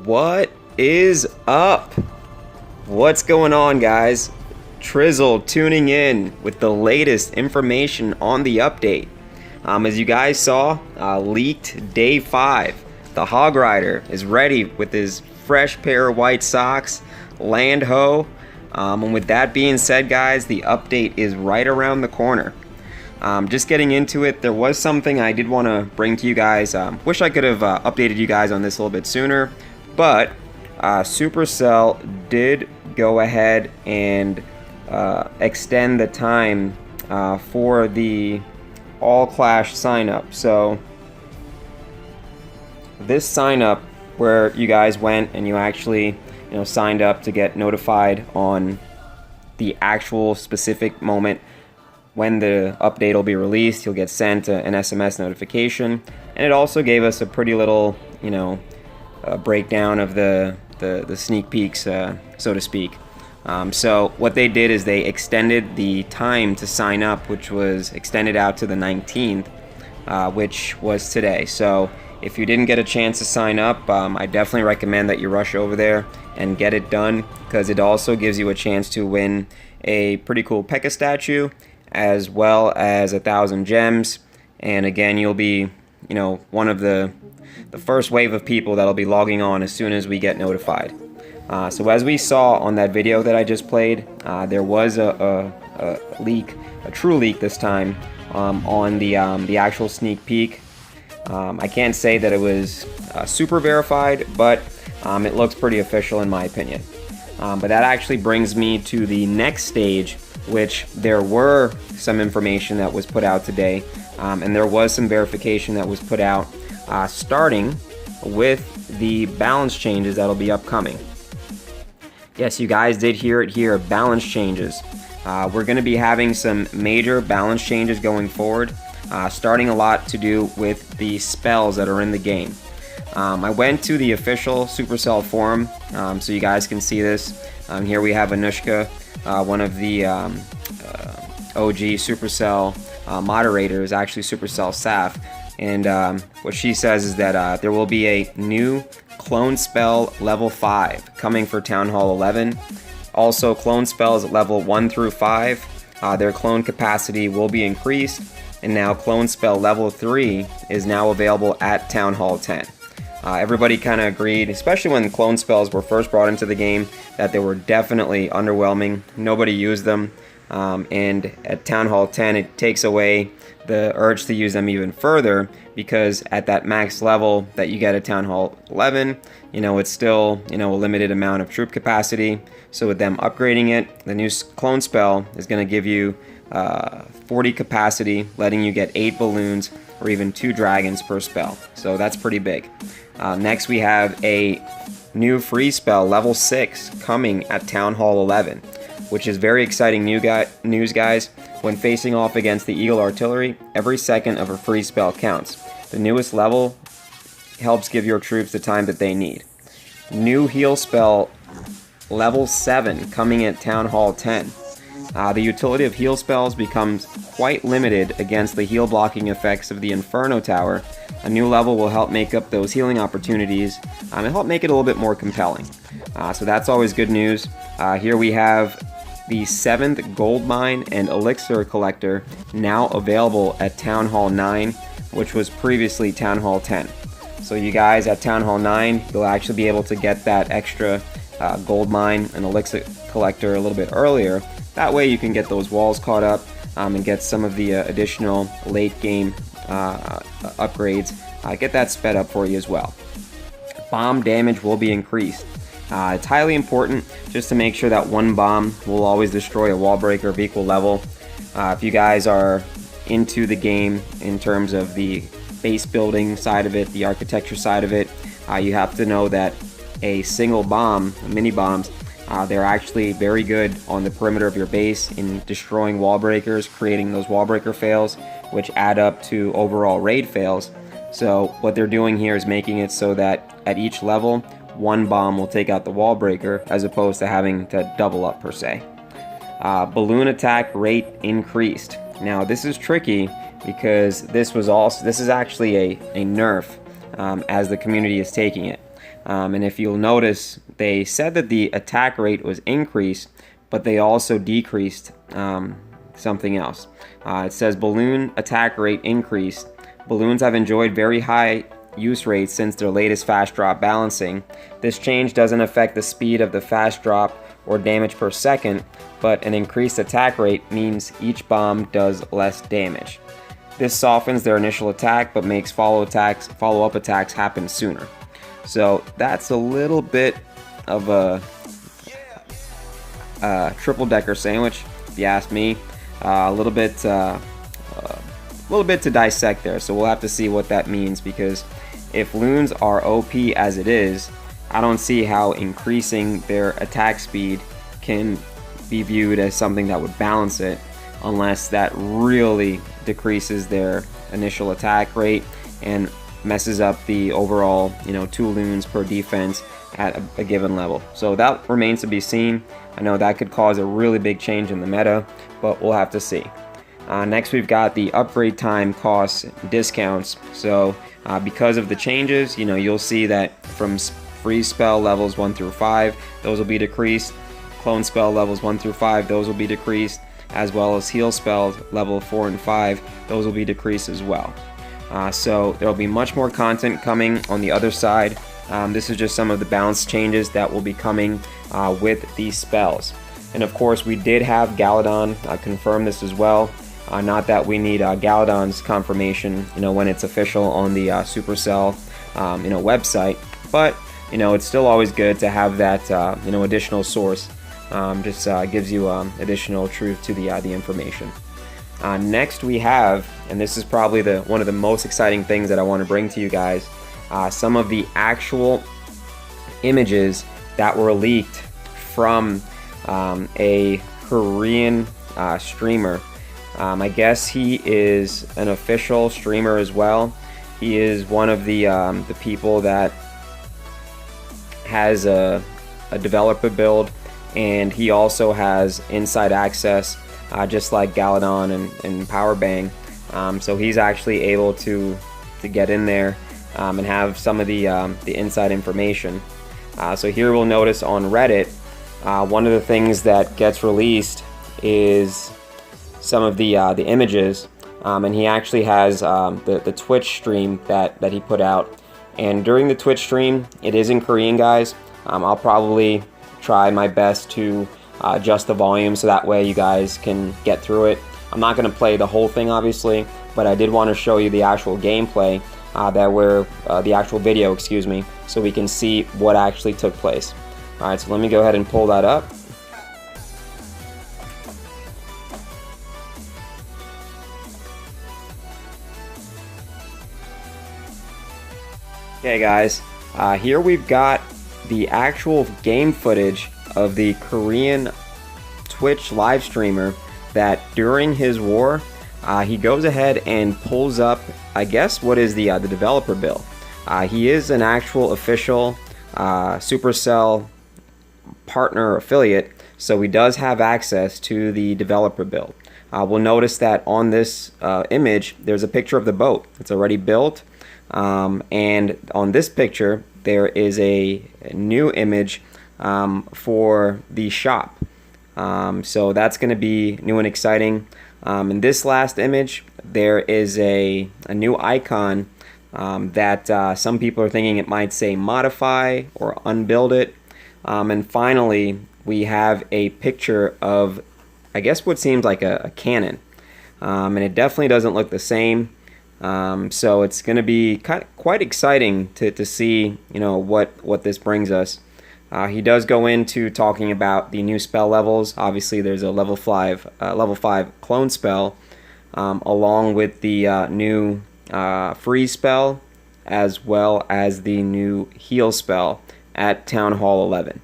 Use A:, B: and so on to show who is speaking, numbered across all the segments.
A: What is up? What's going on, guys? Trizzle tuning in with the latest information on the update. As you guys saw, leaked day 5. The Hog Rider is ready with his fresh pair of white socks, land ho. And with that being said, guys, the update is right around the corner. Just getting into it, there was something I did want to bring to you guys. Wish I could have updated you guys on this a little bit sooner, but Supercell did go ahead and extend the time for the All Clash sign up. So this sign up where you guys went and you actually signed up to get notified on the actual specific moment when the update will be released, you'll get sent an SMS notification, and it also gave us a pretty little breakdown of the sneak peeks, so to speak. So what they did is they extended the time to sign up, which was extended out to the 19th, which was today. So if you didn't get a chance to sign up, I definitely recommend that you rush over there and get it done, because it also gives you a chance to win a pretty cool P.E.K.K.A statue, as well as 1,000 gems. And again, you'll be one of the first wave of people that'll be logging on as soon as we get notified. So as we saw on that video that I just played, there was a leak, a true leak this time, on the actual sneak peek. I can't say that it was super verified, but it looks pretty official in my opinion. But that actually brings me to the next stage, which there were some information that was put out today, and there was some verification that was put out, starting with the balance changes that'll be upcoming. Yes, you guys did hear it here, balance changes. We're going to be having some major balance changes going forward, starting a lot to do with the spells that are in the game. I went to the official Supercell forum, so you guys can see this. Here we have Anushka, one of the OG Supercell moderators, actually Supercell Saf, and what she says is that there will be a new clone spell level 5 coming for Town Hall 11. Also, clone spells at level 1 through 5, their clone capacity will be increased. and now Clone Spell level 3 is now available at Town Hall 10. Everybody kind of agreed, especially when clone spells were first brought into the game, that they were definitely underwhelming. Nobody used them, and at Town Hall 10 it takes away the urge to use them even further, because at that max level that you get at Town Hall 11, it's still a limited amount of troop capacity. So with them upgrading it, the new clone spell is going to give you 40 capacity, letting you get 8 balloons or even 2 dragons per spell. So that's pretty big. Next we have a new free spell, level 6, coming at Town Hall 11, which is very exciting news, guys. When facing off against the Eagle Artillery, every second of a free spell counts. The newest level helps give your troops the time that they need. New heal spell, level 7, coming at Town Hall 10. The utility of heal spells becomes quite limited against the heal blocking effects of the Inferno Tower. A new level will help make up those healing opportunities and help make it a little bit more compelling. So that's always good news. Here we have the 7th Gold Mine and Elixir Collector now available at Town Hall 9, which was previously Town Hall 10. So you guys at Town Hall 9, you'll actually be able to get that extra Gold Mine and Elixir Collector a little bit earlier. That way you can get those walls caught up and get some of the additional late game upgrades. Get that sped up for you as well. Bomb damage will be increased. It's highly important just to make sure that one bomb will always destroy a wall breaker of equal level. If you guys are into the game in terms of the base building side of it, the architecture side of it, you have to know that a single bomb, mini bombs, they're actually very good on the perimeter of your base in destroying wall breakers, creating those wall breaker fails, which add up to overall raid fails. So what they're doing here is making it so that at each level, one bomb will take out the wall breaker, as opposed to having to double up per se. Balloon attack rate increased. Now this is tricky because this is actually a nerf as the community is taking it. And if you'll notice, they said that the attack rate was increased, but they also decreased something else. It says balloon attack rate increased. Balloons have enjoyed very high use rates since their latest fast drop balancing. This change doesn't affect the speed of the fast drop or damage per second, but an increased attack rate means each bomb does less damage. This softens their initial attack, but makes follow-up attacks happen sooner. So that's a little bit of a triple-decker sandwich, if you ask me. A little bit to dissect there. So we'll have to see what that means, because if loons are OP as it is, I don't see how increasing their attack speed can be viewed as something that would balance it, unless that really decreases their initial attack rate and messes up the overall 2 loons per defense at a given level. So that remains to be seen. I know that could cause a really big change in the meta, but we'll have to see. Next we've got the upgrade time costs discounts. So because of the changes, you'll see that from free spell levels 1 through 5, those will be decreased. Clone spell levels 1 through 5, those will be decreased, as well as heal spells level 4 and 5, those will be decreased as well. So there will be much more content coming on the other side. This is just some of the balance changes that will be coming with these spells. And of course, we did have Galadon confirm this as well. Not that we need Galadon's confirmation, when it's official on the Supercell, website, but it's still always good to have that, additional source. Just gives you additional truth to the information. Next we have, and this is probably one of the most exciting things that I want to bring to you guys, some of the actual images that were leaked from a Korean streamer. I guess he is an official streamer as well. He is one of the people that has a developer build, and he also has inside access, just like Galadon and Powerbang. So he's actually able to get in there and have some of the inside information. So here we'll notice on Reddit, one of the things that gets released is some of the images and he actually has the Twitch stream that he put out. And during the Twitch stream, it is in Korean, guys. I'll probably try my best to adjust the volume so that way you guys can get through it. I'm not going to play the whole thing, obviously, but I did want to show you the actual gameplay, the actual video, excuse me, so we can see what actually took place. Alright, so let me go ahead and pull that up. Okay guys, here we've got the actual game footage of the Korean Twitch live streamer that during his war, he goes ahead and pulls up, I guess, what is the developer build. He is an actual official Supercell partner affiliate, so he does have access to the developer build. We'll notice that on this image, there's a picture of the boat. It's already built. And on this picture, there is a new image for the shop. So that's going to be new and exciting. In this last image, there is a new icon that some people are thinking it might say modify or unbuild it. And finally, we have a picture of, I guess, what seems like a cannon. And it definitely doesn't look the same. So it's going to be quite exciting to see, you know, what this brings us. He does go into talking about the new spell levels. Obviously, there's a level 5 clone spell, along with the new freeze spell, as well as the new heal spell at Town Hall 11.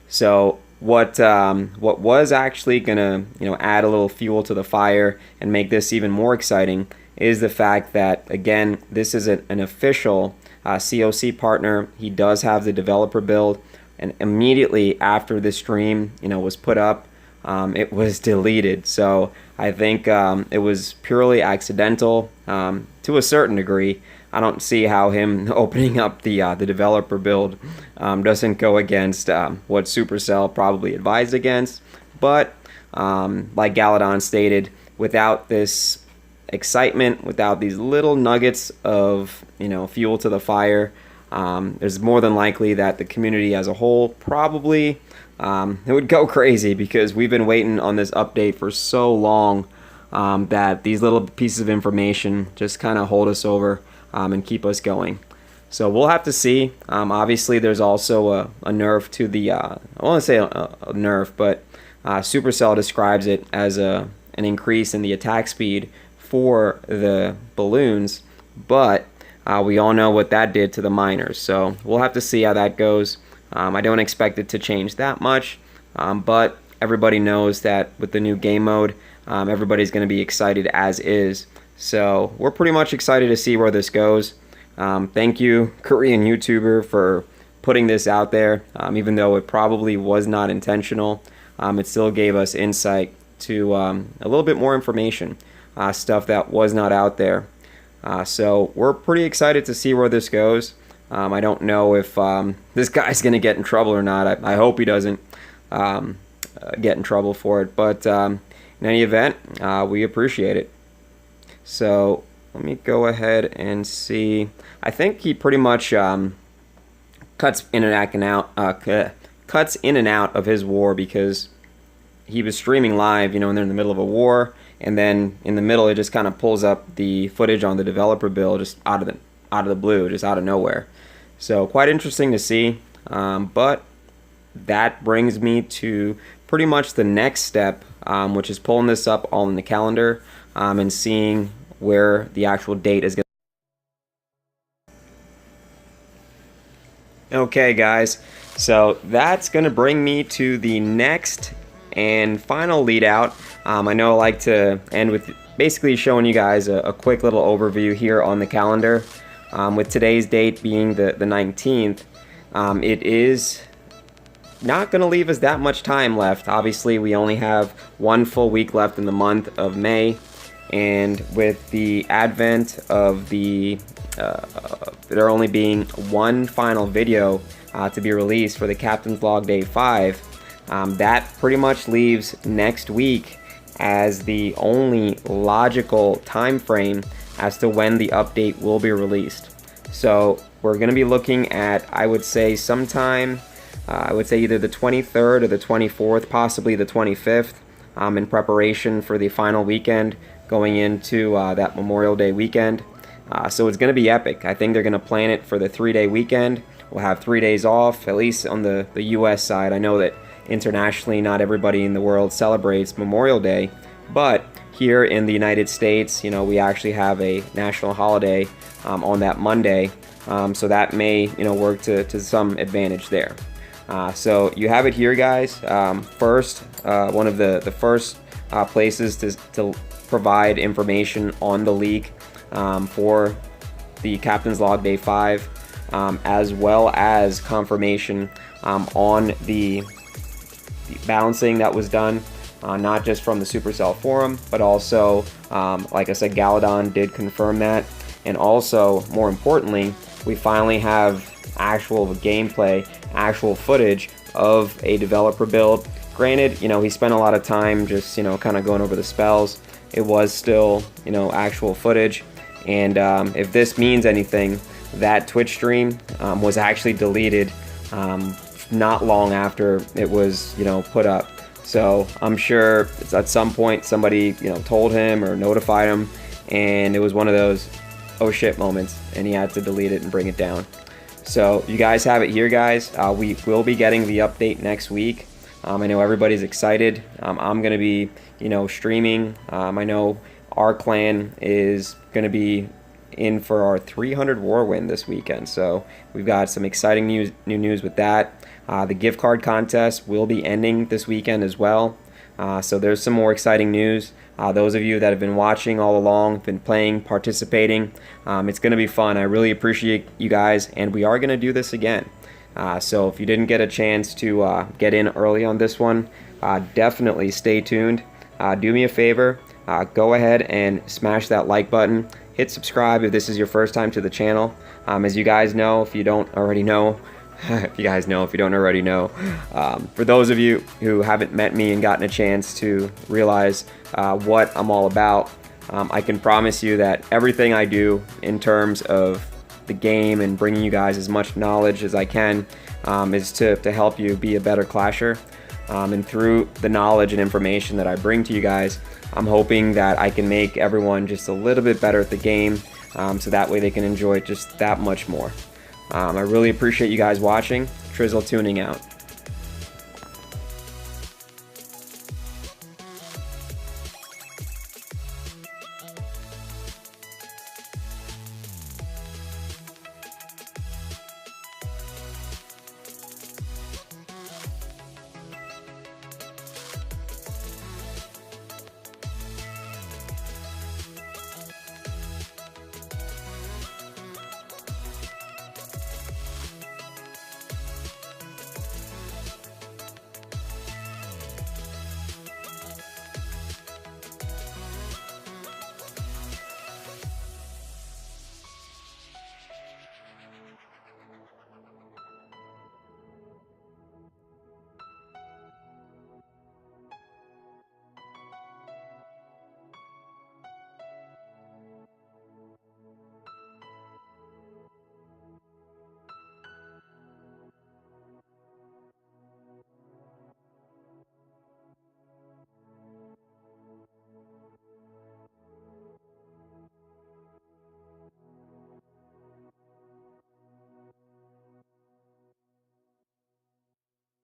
A: So what was actually gonna, you know, add a little fuel to the fire and make this even more exciting is the fact that, again, this is an official COC partner. He does have the developer build, and immediately after the stream, you know, was put up, it was deleted. So I think it was purely accidental to a certain degree. I don't see how him opening up the developer build doesn't go against what Supercell probably advised against. But like Galadon stated, without this excitement, without these little nuggets of, you know, fuel to the fire, there's more than likely that the community as a whole probably it would go crazy, because we've been waiting on this update for so long that these little pieces of information just kind of hold us over and keep us going. So we'll have to see. Obviously, there's also a nerf to the I want to say a nerf, but Supercell describes it as an increase in the attack speed for the balloons, but we all know what that did to the miners, so we'll have to see how that goes. I don't expect it to change that much, but everybody knows that with the new game mode, everybody's going to be excited as is. So we're pretty much excited to see where this goes. Thank you, Korean YouTuber, for putting this out there. Even though it probably was not intentional, it still gave us insight to a little bit more information. Stuff that was not out there. So we're pretty excited to see where this goes. I don't know if this guy's going to get in trouble or not. I hope he doesn't get in trouble for it. But in any event, we appreciate it. So let me go ahead and see. I think he pretty much cuts in and out of his war, because he was streaming live, you know, and they're in the middle of a war. And then in the middle, it just kind of pulls up the footage on the developer build just out of the blue, just out of nowhere. So quite interesting to see. But that brings me to pretty much the next step, which is pulling this up all in the calendar and seeing where the actual date is going to. Okay, guys. So that's going to bring me to the next and final lead out. I know I like to end with basically showing you guys a quick little overview here on the calendar. With today's date being the 19th, it is not going to leave us that much time left. Obviously, we only have one full week left in the month of May, and with the advent of there only being one final video to be released for the Captain's Log Day 5, that pretty much leaves next week as the only logical time frame as to when the update will be released. So we're going to be looking at, I would say, sometime, I would say either the 23rd or the 24th, possibly the 25th, in preparation for the final weekend going into that Memorial Day weekend. So it's going to be epic. I think they're going to plan it for the 3-day weekend. We'll have 3 days off, at least on the US side. I know that internationally not everybody in the world celebrates Memorial Day, but here in the United States, you know, we actually have a national holiday on that Monday, so that may, you know, work to some advantage there. So you have it here, guys. First, one of the first places to provide information on the leak for the Captain's Log Day 5, as well as confirmation on the balancing that was done, not just from the Supercell forum, but also, like I said, Galadon did confirm that. And also, more importantly, we finally have actual gameplay, actual footage of a developer build. Granted, you know, he spent a lot of time just, you know, kind of going over the spells. It was still, you know, actual footage. And if this means anything, that Twitch stream was actually deleted not long after it was, you know, put up. So I'm sure at some point somebody, you know, told him or notified him, and it was one of those oh shit moments, and he had to delete it and bring it down. So you guys have it here, guys. We will be getting the update next week. I know everybody's excited. I'm gonna be, you know, streaming. I know our clan is gonna be in for our 300 war win this weekend, so we've got some exciting new news with that. The gift card contest will be ending this weekend as well, so there's some more exciting news. Those of you that have been watching all along, been playing, participating, it's going to be fun. I really appreciate you guys, and we are going to do this again. So if you didn't get a chance to get in early on this one, definitely stay tuned. Do me a favor, go ahead and smash that like button. Hit subscribe if this is your first time to the channel. As you guys know, if you don't already know, if you don't already know, for those of you who haven't met me and gotten a chance to realize what I'm all about, I can promise you that everything I do in terms of the game and bringing you guys as much knowledge as I can is to help you be a better clasher. And through the knowledge and information that I bring to you guys, I'm hoping that I can make everyone just a little bit better at the game, so that way they can enjoy it just that much more. I really appreciate you guys watching. Trizzle tuning out.